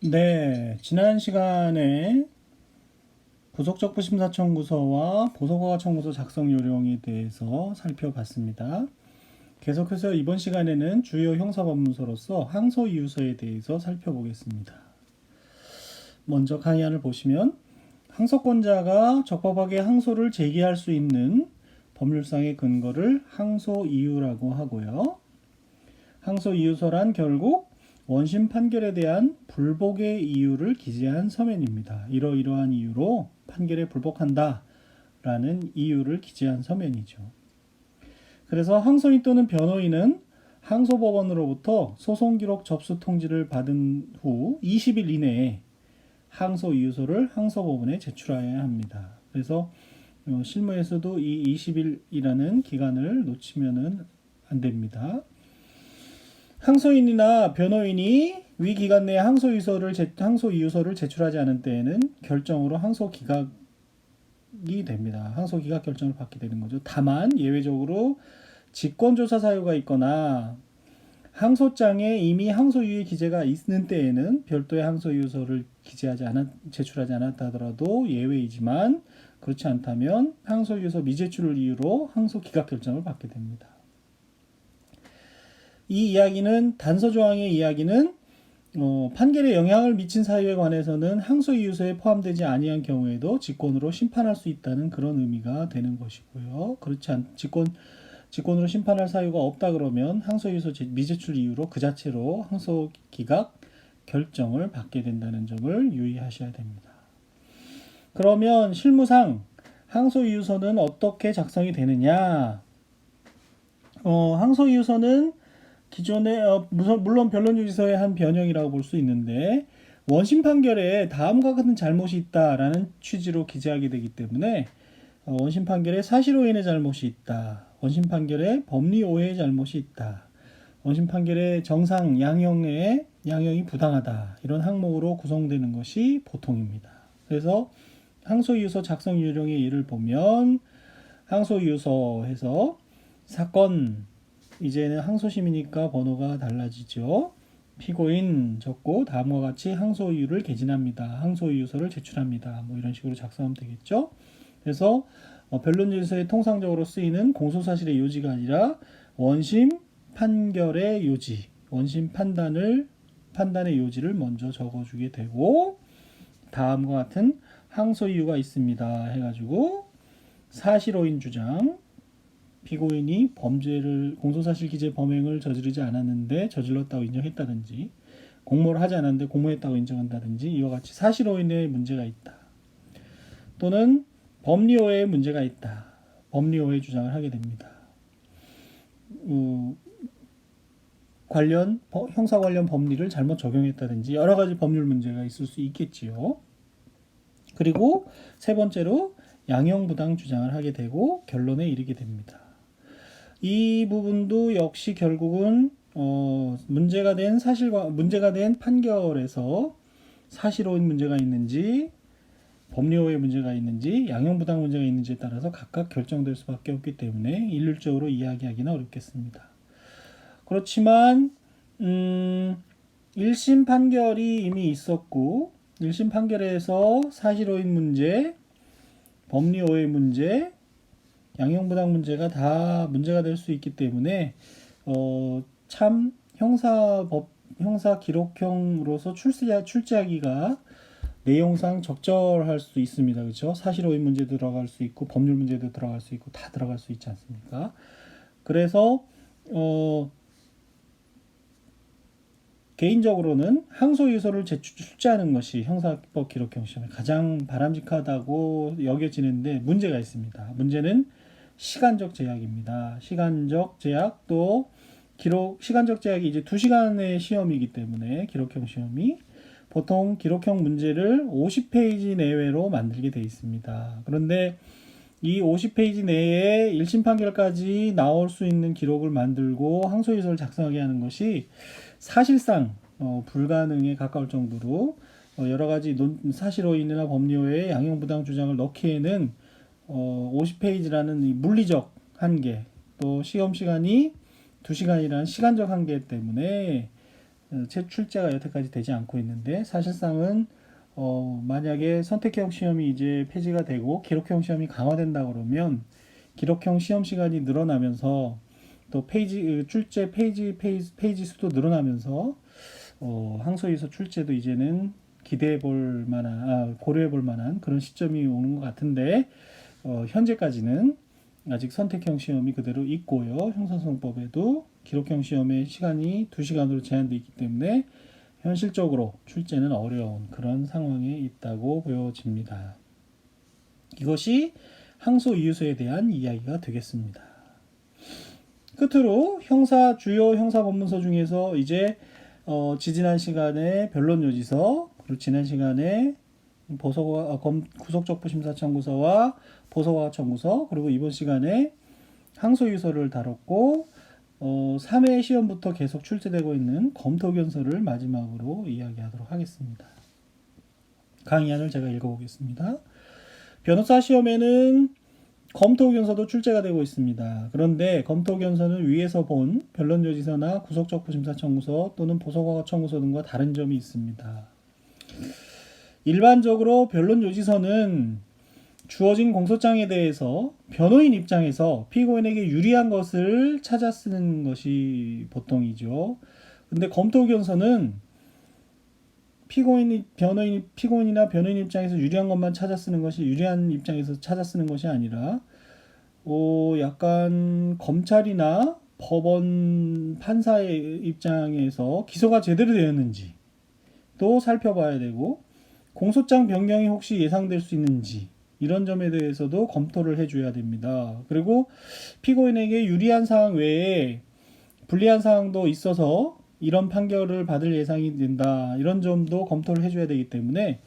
네, 지난 시간에 부속적부 심사 청구서와 보석허가 청구서 작성 요령에 대해서 살펴봤습니다. 계속해서 이번 시간에는 주요 형사법문서로서 항소이유서에 대해서 살펴보겠습니다. 먼저 강의안을 보시면 항소권자가 적법하게 항소를 제기할 수 있는 법률상의 근거를 항소이유라고 하고요. 항소이유서란 결국 원심 판결에 대한 불복의 이유를 기재한 서면입니다. 이러이러한 이유로 판결에 불복한다 라는 이유를 기재한 서면이죠. 그래서 항소인 또는 변호인은 항소법원으로부터 소송기록 접수 통지를 받은 후 20일 이내에 항소이유서를 항소법원에 제출해야 합니다. 그래서 실무에서도 이 20일이라는 기간을 놓치면 안 됩니다. 항소인이나 변호인이 위 기간 내에 항소이유서를 제출하지 않은 때에는 결정으로 항소 기각이 됩니다. 항소 기각 결정을 받게 되는 거죠. 다만 예외적으로 직권조사 사유가 있거나 항소장에 이미 항소이유의 기재가 있는 때에는 별도의 항소이유서를 제출하지 않았다 하더라도 예외이지만 그렇지 않다면 항소이유서 미제출을 이유로 항소 기각 결정을 받게 됩니다. 이 이야기는 단서 조항의 이야기는 판결에 영향을 미친 사유에 관해서는 항소이유서에 포함되지 아니한 경우에도 직권으로 심판할 수 있다는 그런 의미가 되는 것이고요. 그렇지 않 직권으로 심판할 사유가 없다 그러면 항소이유서 미제출 이유로 그 자체로 항소 기각 결정을 받게 된다는 점을 유의하셔야 됩니다. 그러면 실무상 항소이유서는 어떻게 작성이 되느냐? 항소이유서는 기존의 물론 변론유지서의 한 변형이라고 볼 수 있는데 원심 판결에 다음과 같은 잘못이 있다라는 취지로 기재하게 되기 때문에 원심 판결에 사실오인의 잘못이 있다. 원심 판결에 법리 오해의 잘못이 있다. 원심 판결의 정상 양형이 부당하다. 이런 항목으로 구성되는 것이 보통입니다. 그래서 항소이유서 작성 요령의 예를 보면 항소이유서에서 사건 이제는 항소심이니까 번호가 달라지죠. 피고인 적고 다음과 같이 항소이유를 개진합니다. 항소이유서를 제출합니다. 뭐 이런 식으로 작성하면 되겠죠. 그래서 변론질서에 통상적으로 쓰이는 공소사실의 요지가 아니라 원심 판결의 요지, 원심 판단의 요지를 먼저 적어주게 되고 다음과 같은 항소이유가 있습니다. 해가지고 사실오인 주장, 피고인이 공소사실 기재 범행을 저지르지 않았는데 저질렀다고 인정했다든지 공모를 하지 않았는데 공모했다고 인정한다든지 이와 같이 사실오인의 문제가 있다. 또는 법리오해의 문제가 있다. 법리오해 주장을 하게 됩니다. 형사 관련 법리를 잘못 적용했다든지 여러 가지 법률 문제가 있을 수 있겠지요. 그리고 세 번째로 양형부당 주장을 하게 되고 결론에 이르게 됩니다. 이 부분도 역시 결국은 문제가 된 판결에서 사실오인 문제가 있는지 법리오해 문제가 있는지 양형부당 문제가 있는지에 따라서 각각 결정될 수밖에 없기 때문에 일률적으로 이야기하기는 어렵겠습니다. 그렇지만 1심 판결이 이미 있었고 1심 판결에서 사실오인 문제, 법리오해 문제, 양형부당 문제가 다 문제가 될 수 있기 때문에 참 형사 기록형으로서 출제하기가 내용상 적절할 수 있습니다. 그렇죠? 사실오인 문제도 들어갈 수 있고 법률 문제도 들어갈 수 있고 다 들어갈 수 있지 않습니까? 그래서 개인적으로는 항소유서를 출제하는 것이 형사법 기록형 시험에 가장 바람직하다고 여겨지는데 문제가 있습니다. 문제는 시간적 제약입니다. 시간적 제약 또 시간적 제약이 이제 2시간의 시험이기 때문에 기록형 시험이 보통 기록형 문제를 50페이지 내외로 만들게 되어 있습니다. 그런데 이 50페이지 내에 1심 판결까지 나올 수 있는 기록을 만들고 항소유서를 작성하게 하는 것이 사실상 불가능에 가까울 정도로 여러 가지 사실오인이나 법리오해의 양형부당 주장을 넣기에는 50페이지라는 이 물리적 한계 또 시험 시간이 2시간이라는 시간적 한계 때문에 출제가 여태까지 되지 않고 있는데 사실상은 만약에 선택형 시험이 이제 폐지가 되고 기록형 시험이 강화된다 그러면 기록형 시험 시간이 늘어나면서 또 출제 페이지 수도 늘어나면서 항소유서 출제도 이제는 기대해 볼 만한 고려해 볼 만한 그런 시점이 오는 것 같은데 현재까지는 아직 선택형 시험이 그대로 있고요. 형사소송법에도 기록형 시험의 시간이 2시간으로 제한되어 있기 때문에 현실적으로 출제는 어려운 그런 상황에 있다고 보여집니다. 이것이 항소 이유서에 대한 이야기가 되겠습니다. 끝으로 주요 형사 법문서 중에서 이제 지지난 시간에 변론 요지서, 그리고 지난 시간에 구속적부 심사 청구서와 보석화 청구서, 그리고 이번 시간에 항소 이유서를 다뤘고 3회 시험부터 계속 출제되고 있는 검토견서를 마지막으로 이야기하도록 하겠습니다. 강의안을 제가 읽어보겠습니다. 변호사 시험에는 검토견서도 출제가 되고 있습니다. 그런데 검토견서는 위에서 본 변론요지서나 구속적부심사청구서 또는 보석화 청구서 등과 다른 점이 있습니다. 일반적으로 변론요지서는 주어진 공소장에 대해서 변호인 입장에서 피고인에게 유리한 것을 찾아 쓰는 것이 보통이죠. 근데 검토견서는 피고인이나 변호인 입장에서 유리한 것만 찾아 쓰는 것이 유리한 입장에서 찾아 쓰는 것이 아니라 약간 검찰이나 법원 판사의 입장에서 기소가 제대로 되었는지 또 살펴봐야 되고 공소장 변경이 혹시 예상될 수 있는지 이런 점에 대해서도 검토를 해줘야 됩니다. 그리고 피고인에게 유리한 사항 외에 불리한 사항도 있어서 이런 판결을 받을 예상이 된다. 이런 점도 검토를 해줘야 되기 때문에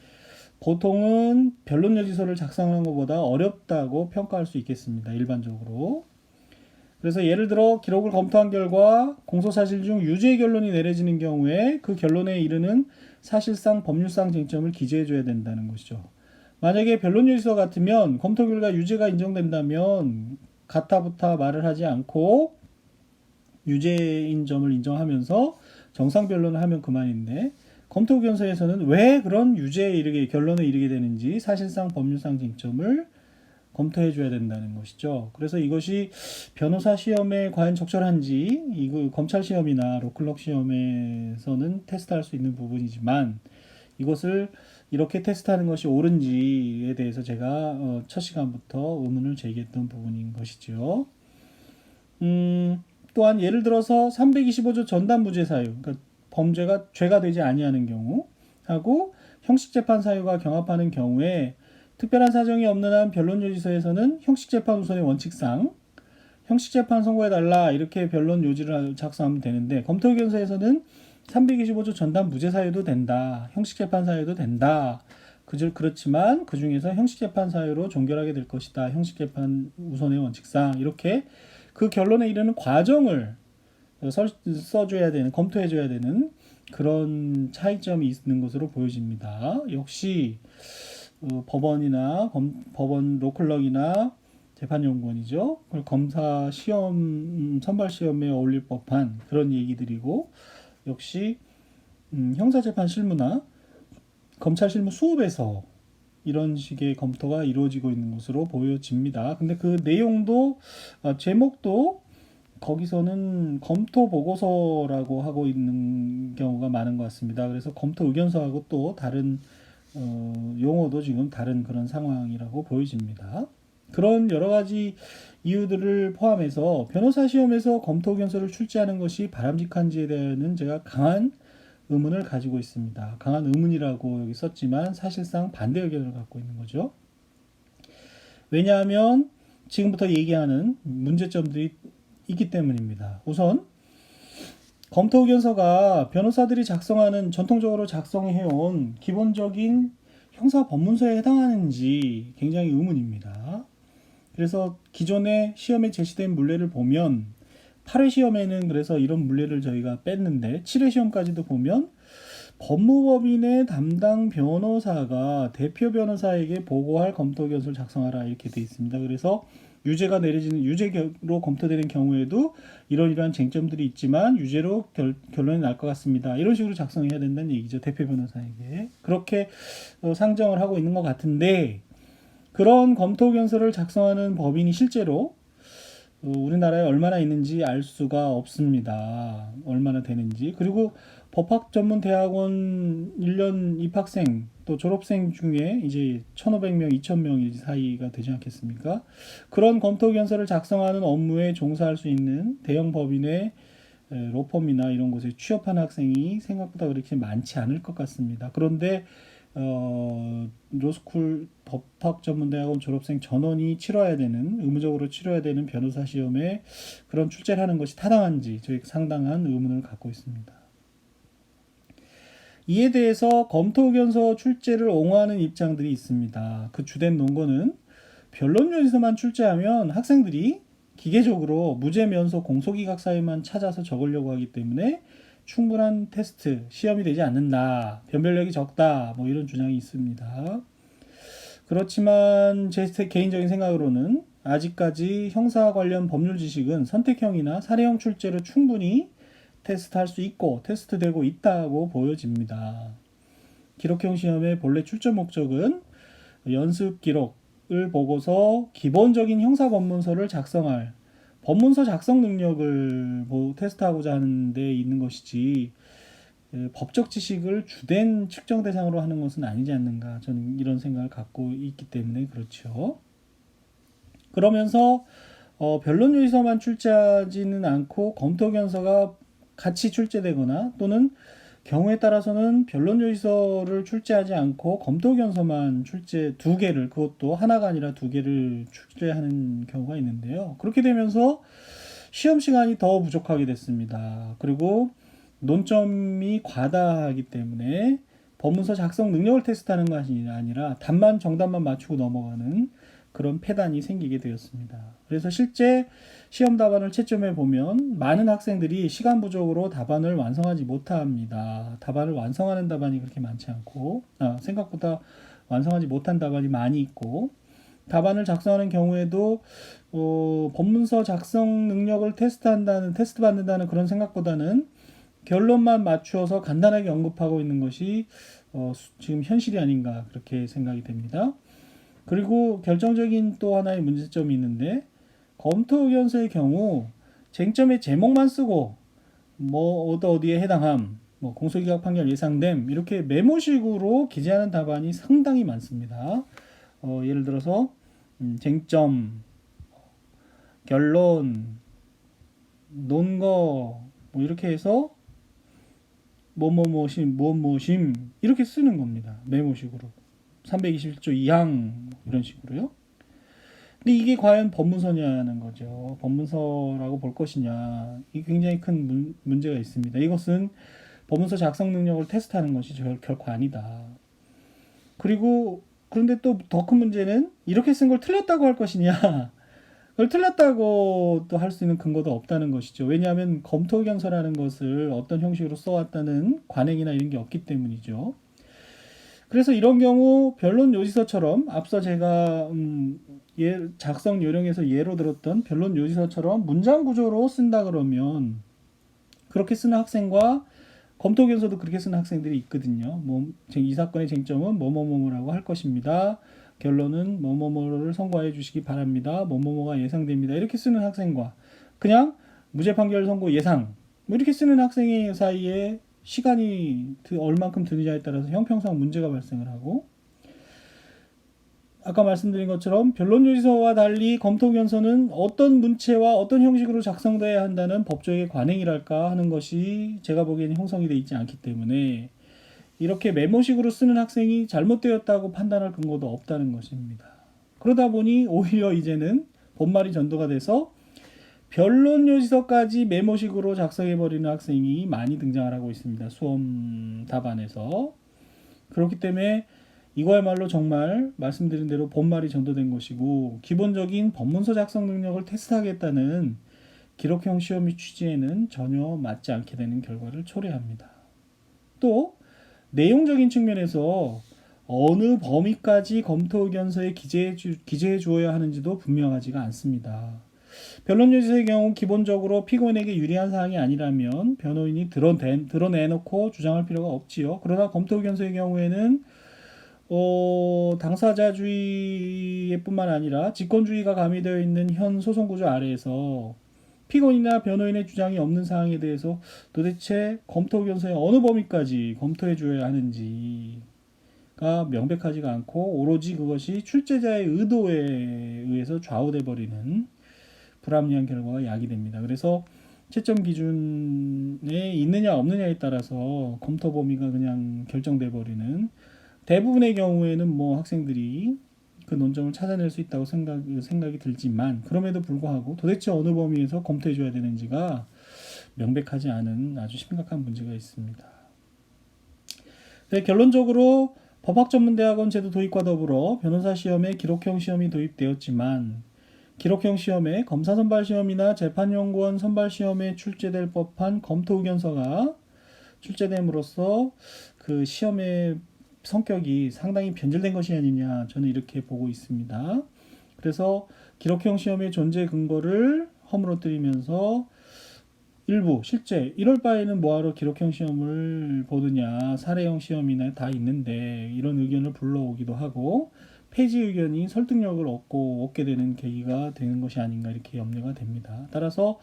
보통은 변론요지서를 작성하는 것보다 어렵다고 평가할 수 있겠습니다. 일반적으로. 그래서 예를 들어 기록을 검토한 결과 공소사실 중 유죄 결론이 내려지는 경우에 그 결론에 이르는 사실상 법률상 쟁점을 기재해줘야 된다는 것이죠. 만약에 변론요지서 같으면 검토 결과 유죄가 인정된다면 가타부타 말을 하지 않고 유죄인 점을 인정하면서 정상 변론을 하면 그만인데 검토견서에서는 왜 그런 결론에 이르게 되는지 사실상 법률상 쟁점을 검토해 줘야 된다는 것이죠. 그래서 이것이 변호사 시험에 과연 적절한지 이거 검찰 시험이나 로클럭 시험에서는 테스트할 수 있는 부분이지만 이것을 이렇게 테스트하는 것이 옳은지에 대해서 제가 첫 시간부터 의문을 제기했던 부분인 것이죠. 또한 예를 들어서 325조 전담무죄 사유, 그러니까 범죄가 죄가 되지 아니하는 경우 하고 형식재판 사유가 경합하는 경우에 특별한 사정이 없는 한 변론요지서에서는 형식재판 우선의 원칙상 형식재판 선고해달라 이렇게 변론요지를 작성하면 되는데 검토견서에서는 325조 전담무죄 사유도 된다. 형식재판 사유도 된다. 그렇지만 그 중에서 형식재판 사유로 종결하게 될 것이다. 형식재판 우선의 원칙상 이렇게 그 결론에 이르는 과정을 써줘야 되는, 검토해줘야 되는 그런 차이점이 있는 것으로 보여집니다. 역시 법원 로클럭이나 재판연구원이죠. 검사 시험, 선발 시험에 어울릴 법한 그런 얘기들이고 역시 형사재판 실무나 검찰 실무 수업에서 이런 식의 검토가 이루어지고 있는 것으로 보여집니다. 근데 그 내용도 제목도 거기서는 검토 보고서라고 하고 있는 경우가 많은 것 같습니다. 그래서 검토 의견서하고 또 다른 용어도 지금 다른 그런 상황이라고 보여집니다. 그런 여러 가지 이유들을 포함해서 변호사 시험에서 검토 의견서를 출제하는 것이 바람직한지에 대해서는 제가 강한 의문을 가지고 있습니다. 강한 의문이라고 여기 썼지만 사실상 반대 의견을 갖고 있는 거죠. 왜냐하면 지금부터 얘기하는 문제점들이 있기 때문입니다. 우선 검토 의견서가 변호사들이 전통적으로 작성해온 기본적인 형사 법문서에 해당하는지 굉장히 의문입니다. 그래서 기존에 시험에 제시된 문례를 보면 8회 시험에는 그래서 이런 문례를 저희가 뺐는데 7회 시험까지도 보면 법무법인의 담당 변호사가 대표 변호사에게 보고할 검토 의견서를 작성하라 이렇게 되어 있습니다. 그래서 유죄가 내려지는 유죄로 검토되는 경우에도 이러이러한 쟁점들이 있지만 유죄로 결론이 날 것 같습니다. 이런 식으로 작성해야 된다는 얘기죠. 대표 변호사에게. 그렇게 상정을 하고 있는 것 같은데 그런 검토 의견서를 작성하는 법인이 실제로 우리나라에 얼마나 있는지 알 수가 없습니다. 얼마나 되는지. 그리고 법학전문대학원 1년 입학생 또 졸업생 중에 이제 1,500명, 2,000명 사이가 되지 않겠습니까? 그런 검토 의견서를 작성하는 업무에 종사할 수 있는 대형 법인의 로펌이나 이런 곳에 취업한 학생이 생각보다 그렇게 많지 않을 것 같습니다. 그런데 로스쿨 법학전문대학원 졸업생 전원이 치러야 되는 의무적으로 치러야 되는 변호사 시험에 그런 출제를 하는 것이 타당한지 저희 상당한 의문을 갖고 있습니다. 이에 대해서 검토 의견서 출제를 옹호하는 입장들이 있습니다. 그 주된 논거는 변론료에서만 출제하면 학생들이 기계적으로 무죄 면소 공소기각 사유만 찾아서 적으려고 하기 때문에 충분한 테스트, 시험이 되지 않는다. 변별력이 적다. 뭐 이런 주장이 있습니다. 그렇지만 제 개인적인 생각으로는 아직까지 형사 관련 법률 지식은 선택형이나 사례형 출제로 충분히 테스트할 수 있고 테스트되고 있다고 보여집니다. 기록형 시험의 본래 출제 목적은 연습 기록을 보고서 기본적인 형사 법문서를 작성할 법문서 작성 능력을 테스트하고자 하는 데 있는 것이지 법적 지식을 주된 측정 대상으로 하는 것은 아니지 않는가 저는 이런 생각을 갖고 있기 때문에 그렇죠. 그러면서 변론요의서만 출제하지는 않고 검토견서가 같이 출제되거나 또는 경우에 따라서는 변론요의서를 출제하지 않고 검토견서만 출제 2개를 그것도 하나가 아니라 2개를 출제하는 경우가 있는데요. 그렇게 되면서 시험 시간이 더 부족하게 됐습니다. 그리고 논점이 과다하기 때문에 법문서 작성 능력을 테스트하는 것이 아니라 답만 정답만 맞추고 넘어가는 그런 폐단이 생기게 되었습니다. 그래서 실제 시험 답안을 채점해 보면 많은 학생들이 시간 부족으로 답안을 완성하지 못합니다. 답안을 완성하는 답안이 그렇게 많지 않고 생각보다 완성하지 못한 답안이 많이 있고 답안을 작성하는 경우에도 법문서 작성 능력을 테스트 받는다는 그런 생각보다는 결론만 맞추어서 간단하게 언급하고 있는 것이 지금 현실이 아닌가 그렇게 생각이 됩니다. 그리고 결정적인 또 하나의 문제점이 있는데 검토 의견서의 경우 쟁점의 제목만 쓰고 뭐 어디에 해당함, 뭐 공소기각 판결 예상됨 이렇게 메모식으로 기재하는 답안이 상당히 많습니다. 예를 들어서 쟁점, 결론, 논거 뭐 이렇게 해서 뭐뭐심 이렇게 쓰는 겁니다. 메모식으로 321조 2항 이런 식으로요. 근데 이게 과연 법문서냐는 거죠. 법문서라고 볼 것이냐. 이게 굉장히 큰 문제가 있습니다. 이것은 법문서 작성 능력을 테스트하는 것이 결코 아니다. 그리고 그런데 또 더 큰 문제는 이렇게 쓴 걸 틀렸다고 할 것이냐. 그걸 틀렸다고 또 할 수 있는 근거도 없다는 것이죠. 왜냐하면 검토 의견서라는 것을 어떤 형식으로 써왔다는 관행이나 이런 게 없기 때문이죠. 그래서 이런 경우 변론 요지서처럼 앞서 제가 작성 요령에서 예로 들었던 변론 요지서처럼 문장 구조로 쓴다 그러면 그렇게 쓰는 학생과 검토 의견서도 그렇게 쓰는 학생들이 있거든요. 이 사건의 쟁점은 뭐뭐뭐라고 할 것입니다. 결론은 뭐뭐뭐를 선고해 주시기 바랍니다. 뭐뭐뭐가 예상됩니다. 이렇게 쓰는 학생과 그냥 무죄 판결 선고 예상 이렇게 쓰는 학생의 사이에 시간이 얼만큼 드느냐에 따라서 형평상 문제가 발생을 하고 아까 말씀드린 것처럼 변론요지서와 달리 검토견서는 어떤 문체와 어떤 형식으로 작성돼야 한다는 법조의 관행이랄까 하는 것이 제가 보기에는 형성이 되어 있지 않기 때문에 이렇게 메모식으로 쓰는 학생이 잘못되었다고 판단할 근거도 없다는 것입니다. 그러다 보니 오히려 이제는 본말이 전도가 돼서 변론요지서까지 메모식으로 작성해버리는 학생이 많이 등장을 하고 있습니다. 수험 답안에서. 그렇기 때문에 이거야말로 정말 말씀드린 대로 본말이 전도된 것이고 기본적인 법문서 작성 능력을 테스트하겠다는 기록형 시험의 취지에는 전혀 맞지 않게 되는 결과를 초래합니다. 또 내용적인 측면에서 어느 범위까지 검토 의견서에 기재해 주어야 하는지도 분명하지가 않습니다. 변론 요지서의 경우 기본적으로 피고인에게 유리한 사항이 아니라면 변호인이 드러내놓고 주장할 필요가 없지요. 그러나 검토 의견서의 경우에는 당사자주의뿐만 아니라 직권주의가 가미되어 있는 현 소송구조 아래에서 피고인이나 변호인의 주장이 없는 사항에 대해서 도대체 검토 의견서의 어느 범위까지 검토해 줘야 하는지가 명백하지가 않고 오로지 그것이 출제자의 의도에 의해서 좌우돼 버리는 불합리한 결과가 야기됩니다. 그래서 채점 기준에 있느냐 없느냐에 따라서 검토 범위가 그냥 결정돼 버리는, 대부분의 경우에는 뭐 학생들이 그 논점을 찾아낼 수 있다고 생각이 들지만 그럼에도 불구하고 도대체 어느 범위에서 검토해 줘야 되는지가 명백하지 않은 아주 심각한 문제가 있습니다. 네, 결론적으로 법학전문대학원 제도 도입과 더불어 변호사 시험에 기록형 시험이 도입되었지만 기록형 시험에 검사 선발 시험이나 재판연구원 선발 시험에 출제될 법한 검토 의견서가 출제됨으로써 그 시험의 성격이 상당히 변질된 것이 아니냐, 저는 이렇게 보고 있습니다. 그래서 기록형 시험의 존재 근거를 허물어뜨리면서 일부 실제 이럴 바에는 뭐하러 기록형 시험을 보느냐, 사례형 시험이나 다 있는데, 이런 의견을 불러오기도 하고 폐지 의견이 설득력을 얻게 되는 계기가 되는 것이 아닌가, 이렇게 염려가 됩니다. 따라서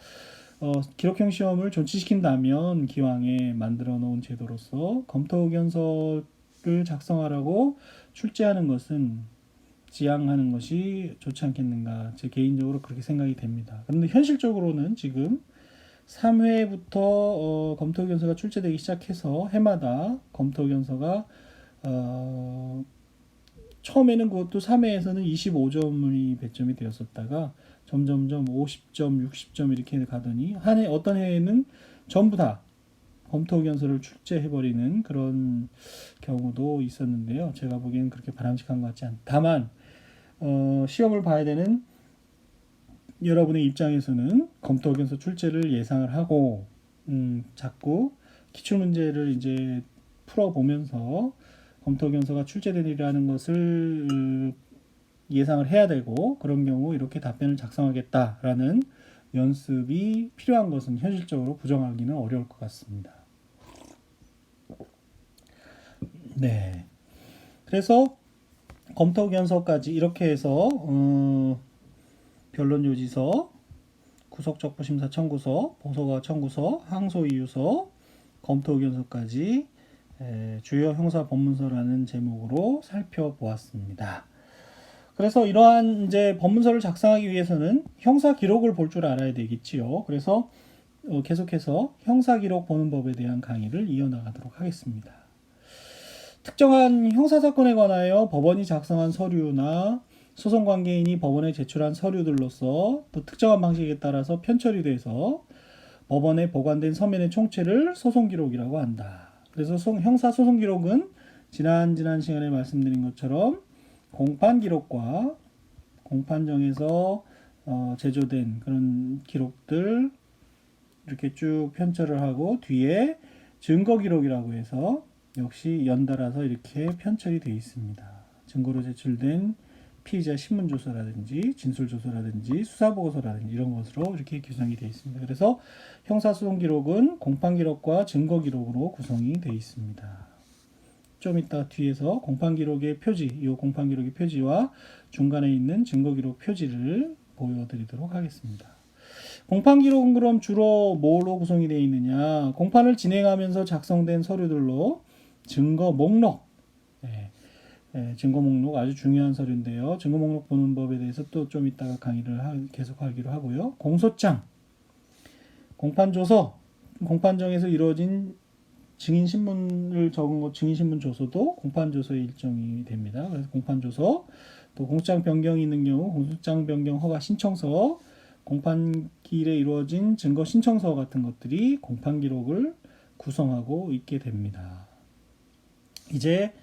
기록형 시험을 존치시킨다면 기왕에 만들어 놓은 제도로서 검토 의견서를 작성하라고 출제하는 것은 지양하는 것이 좋지 않겠는가, 제 개인적으로 그렇게 생각이 됩니다. 그런데 현실적으로는 지금 3회부터 검토 의견서가 출제되기 시작해서 해마다 검토 의견서가 처음에는 그것도 3회에서는 25점이 배점이 되었었다가 점점점 50점, 60점 이렇게 가더니 한 해 어떤 해에는 전부 다 검토 의견서를 출제해버리는 그런 경우도 있었는데요. 제가 보기에는 그렇게 바람직한 것 같지 않다. 다만 시험을 봐야 되는 여러분의 입장에서는 검토 의견서 출제를 예상을 하고 자꾸 기출문제를 이제 풀어보면서 검토 의견서가 출제되리라는 것을 예상을 해야 되고, 그런 경우 이렇게 답변을 작성하겠다라는 연습이 필요한 것은 현실적으로 부정하기는 어려울 것 같습니다. 네. 그래서 검토 의견서까지 이렇게 해서 변론 요지서, 구속적부 심사 청구서, 보소가 청구서, 항소 이유서, 검토 의견서까지 주요 형사 법문서라는 제목으로 살펴보았습니다. 그래서 이러한 이제 법문서를 작성하기 위해서는 형사 기록을 볼 줄 알아야 되겠지요. 그래서 계속해서 형사 기록 보는 법에 대한 강의를 이어나가도록 하겠습니다. 특정한 형사 사건에 관하여 법원이 작성한 서류나 소송 관계인이 법원에 제출한 서류들로서 또 특정한 방식에 따라서 편철이 돼서 법원에 보관된 서면의 총체를 소송 기록이라고 한다. 그래서 형사 소송 기록은 지난 시간에 말씀드린 것처럼 공판 기록과 공판정에서 제조된 그런 기록들 이렇게 쭉 편철을 하고 뒤에 증거 기록이라고 해서 역시 연달아서 이렇게 편철이 되어 있습니다. 증거로 제출된 피의자 신문조서라든지 진술조서라든지 수사보고서라든지 이런 것으로 이렇게 구성이 되어 있습니다. 그래서 형사소송기록은 공판기록과 증거기록으로 구성이 되어 있습니다. 좀 이따 뒤에서 공판기록의 표지, 이 공판기록의 표지와 중간에 있는 증거기록 표지를 보여드리도록 하겠습니다. 공판기록은 그럼 주로 뭐로 구성이 되어 있느냐? 공판을 진행하면서 작성된 서류들로 증거 목록, 증거 목록 아주 중요한 서류인데요. 증거 목록 보는 법에 대해서 또 좀 이따가 강의를 계속하기로 하고요. 공소장, 공판조서, 공판정에서 이루어진 증인신문을 적은 것, 증인신문 조서도 공판조서의 일종이 됩니다. 그래서 공판조서, 또 공소장 변경이 있는 경우 공소장 변경 허가 신청서, 공판기일에 이루어진 증거 신청서 같은 것들이 공판기록을 구성하고 있게 됩니다. 이제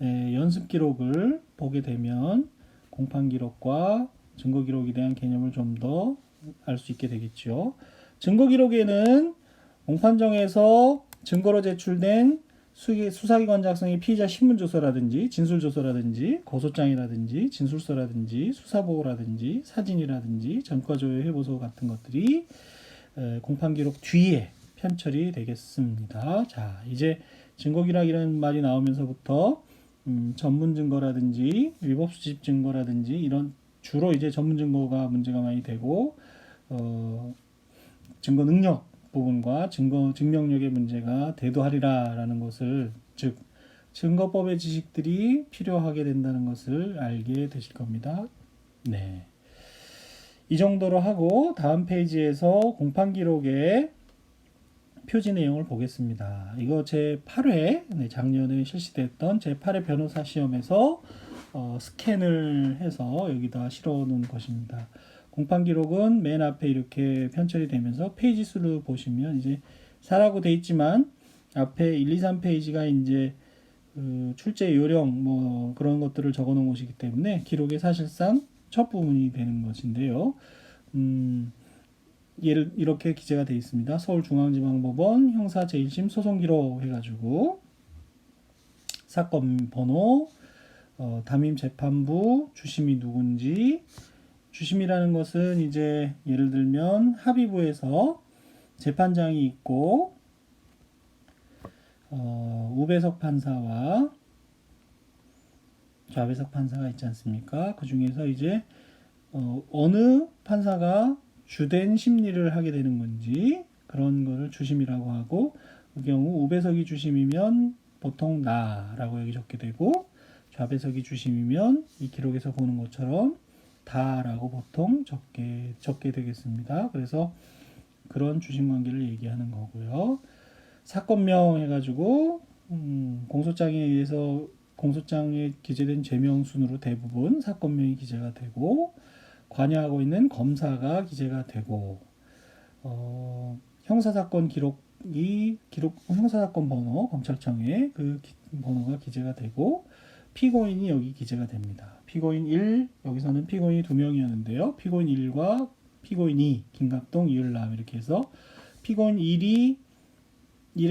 연습 기록을 보게 되면 공판 기록과 증거 기록에 대한 개념을 좀 더 알 수 있게 되겠죠. 증거 기록에는 공판정에서 증거로 제출된 수사기관 작성의 피의자 신문조서라든지 진술조서라든지 고소장이라든지 진술서라든지 수사보고라든지 사진이라든지 전과조회 해보소 같은 것들이 공판기록 뒤에 편철이 되겠습니다. 자, 이제 증거기락이라는 말이 나오면서부터 전문 증거라든지 위법 수집 증거라든지 이런 주로 이제 전문 증거가 문제가 많이 되고 증거 능력 부분과 증명력의 문제가 대두하리라라는 것을, 즉 증거법의 지식들이 필요하게 된다는 것을 알게 되실 겁니다. 네. 이 정도로 하고 다음 페이지에서 공판기록의 표지 내용을 보겠습니다. 이거 제8회, 작년에 실시됐던 제8회 변호사 시험에서 스캔을 해서 여기다 실어 놓은 것입니다. 공판 기록은 맨 앞에 이렇게 편철이 되면서 페이지 수를 보시면 이제 4라고 돼 있지만 앞에 1, 2, 3페이지가 이제 출제 요령 뭐 그런 것들을 적어 놓은 것이기 때문에 기록의 사실상 첫 부분이 되는 것인데요. 예를 이렇게 기재가 되어 있습니다. 서울중앙지방법원 형사 제1심 소송기록 해가지고 사건 번호, 담임 재판부, 주심이 누군지, 주심이라는 것은 이제 예를 들면 합의부에서 재판장이 있고 우배석 판사와 좌배석 판사가 있지 않습니까? 그 중에서 이제 어느 판사가 주된 심리를 하게 되는 건지 그런 거를 주심이라고 하고, 그 경우 우배석이 주심이면 보통 나라고 여기 적게 되고 좌배석이 주심이면 이 기록에서 보는 것처럼 다라고 보통 적게 되겠습니다. 그래서 그런 주심 관계를 얘기하는 거고요. 사건명 해가지고 공소장에 의해서 공소장에 기재된 죄명 순으로 대부분 사건명이 기재가 되고 관여하고 있는 검사가 기재가 되고 형사사건 형사사건 번호 검찰청에 그 번호가 기재가 되고 피고인이 여기 기재가 됩니다. 피고인 1, 여기서는 피고인이 2명이었는데요. 피고인 1과 피고인 2, 김갑동, 이을남 이렇게 해서 피고인 1에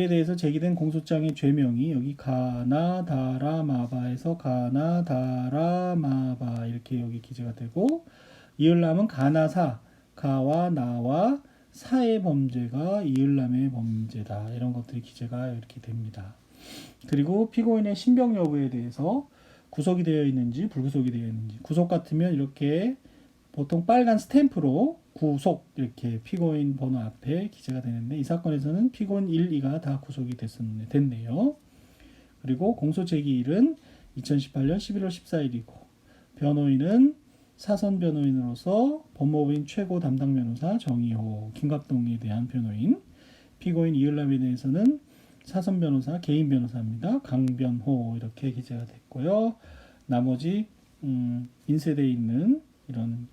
대해서 제기된 공소장의 죄명이 여기 가나다라마바에서 가나다라마바 이렇게 여기 기재가 되고, 이을남은 가나사, 가와 나와 사의 범죄가 이을남의 범죄다. 이런 것들이 기재가 이렇게 됩니다. 그리고 피고인의 신병 여부에 대해서 구속이 되어 있는지 불구속이 되어 있는지, 구속 같으면 이렇게 보통 빨간 스탬프로 구속 이렇게 피고인 번호 앞에 기재가 되는데 이 사건에서는 피고인 1, 2가 다 구속이 됐네요. 그리고 공소 제기일은 2018년 11월 14일이고 변호인은 사선 변호인으로서 법무부인 최고 담당 변호사 정의호, 김갑동에 대한 변호인, 피고인 이을남에 대해서는 사선 변호사, 개인 변호사입니다. 강변호 이렇게 기재가 됐고요. 나머지 인쇄되어 있는 이런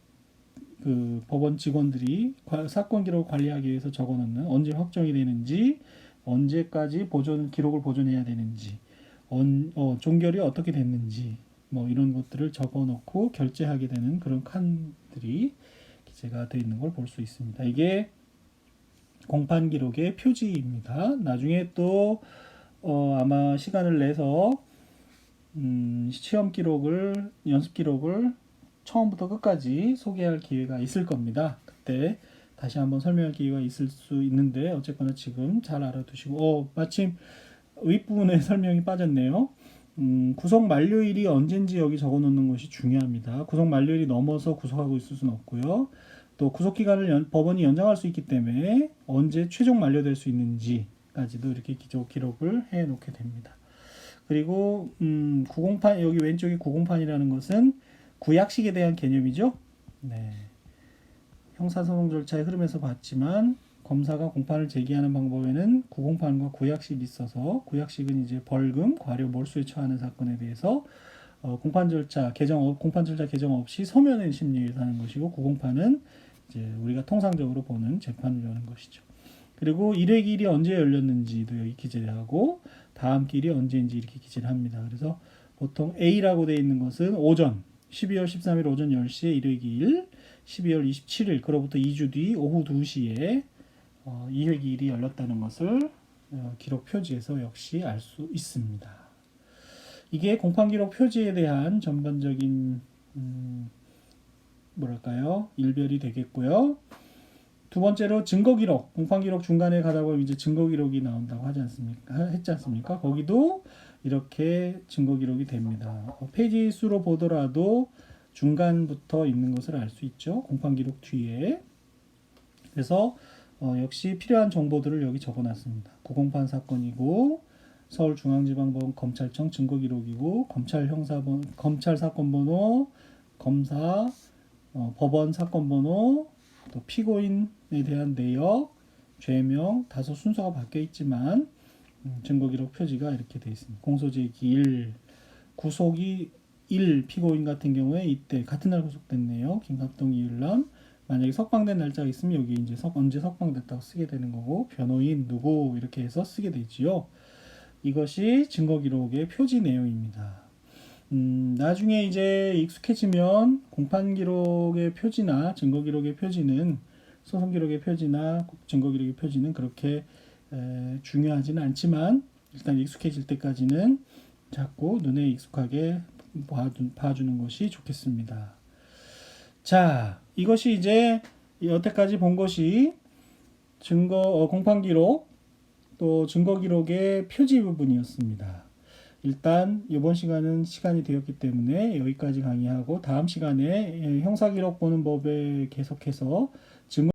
그 법원 직원들이 사건 기록을 관리하기 위해서 적어놓는 언제 확정이 되는지, 언제까지 기록을 보존해야 되는지, 종결이 어떻게 됐는지 뭐 이런 것들을 적어놓고 결제하게 되는 그런 칸들이 기재가 되어 있는 걸 볼 수 있습니다. 이게 공판 기록의 표지입니다. 나중에 또 아마 시간을 내서 시험 기록을, 연습 기록을 처음부터 끝까지 소개할 기회가 있을 겁니다. 그때 다시 한번 설명할 기회가 있을 수 있는데 어쨌거나 지금 잘 알아두시고, 마침 윗부분에 설명이 빠졌네요. 구속 만료일이 언젠지 여기 적어 놓는 것이 중요합니다. 구속 만료일이 넘어서 구속하고 있을 수는 없고요. 또 구속기간을 법원이 연장할 수 있기 때문에 언제 최종 만료될 수 있는지까지도 이렇게 기록을 해 놓게 됩니다. 그리고 908, 여기 왼쪽에 908이라는 것은 구약식에 대한 개념이죠. 네. 형사소송 절차의 흐름에서 봤지만 검사가 공판을 제기하는 방법에는 908과 구약식이 있어서, 구약식은 이제 벌금, 과료, 몰수에 처하는 사건에 대해서 공판 절차 개정 없이 서면의 심리에서 하는 것이고, 908은 이제 우리가 통상적으로 보는 재판을 여는 것이죠. 그리고 1회 기일이 언제 열렸는지도 여기 기재를 하고 다음 기일이 언제인지 이렇게 기재를 합니다. 그래서 보통 A라고 되어 있는 것은 오전 12월 13일 오전 10시에 1회 기일, 12월 27일 그로부터 2주 뒤 오후 2시에 2회 기일이 열렸다는 것을 기록 표지에서 역시 알 수 있습니다. 이게 공판기록 표지에 대한 전반적인 일별이 되겠고요. 두 번째로 증거기록, 공판기록 중간에 가다 보면 이제 증거기록이 나온다고 했지 않습니까? 거기도 이렇게 증거기록이 됩니다. 페이지 수로 보더라도 중간부터 있는 것을 알 수 있죠. 공판기록 뒤에. 그래서 역시 필요한 정보들을 여기 적어놨습니다. 구공판 사건이고 서울중앙지방법원 검찰청 증거기록이고 검찰 사건번호, 검사, 법원 사건번호, 또 피고인에 대한 내역, 죄명, 다소 순서가 바뀌어 있지만 증거기록 표지가 이렇게 되어 있습니다. 공소제기 1, 구속이 1 피고인 같은 경우에 이때 같은 날 구속됐네요. 김갑동 이율남. 만약에 석방된 날짜가 있으면 여기 이제 언제 석방됐다고 쓰게 되는 거고, 변호인 누구 이렇게 해서 쓰게 되지요. 이것이 증거기록의 표지 내용입니다. 나중에 이제 익숙해지면 공판기록의 표지나 증거기록의 표지는 소송기록의 표지나 증거기록의 표지는 그렇게 중요하지는 않지만 일단 익숙해질 때까지는 자꾸 눈에 익숙하게 봐주는 것이 좋겠습니다. 자, 이것이 이제 여태까지 본 것이 공판기록 또 증거기록의 표지 부분이었습니다. 일단 이번 시간은 시간이 되었기 때문에 여기까지 강의하고 다음 시간에 형사기록 보는 법에 계속해서 증거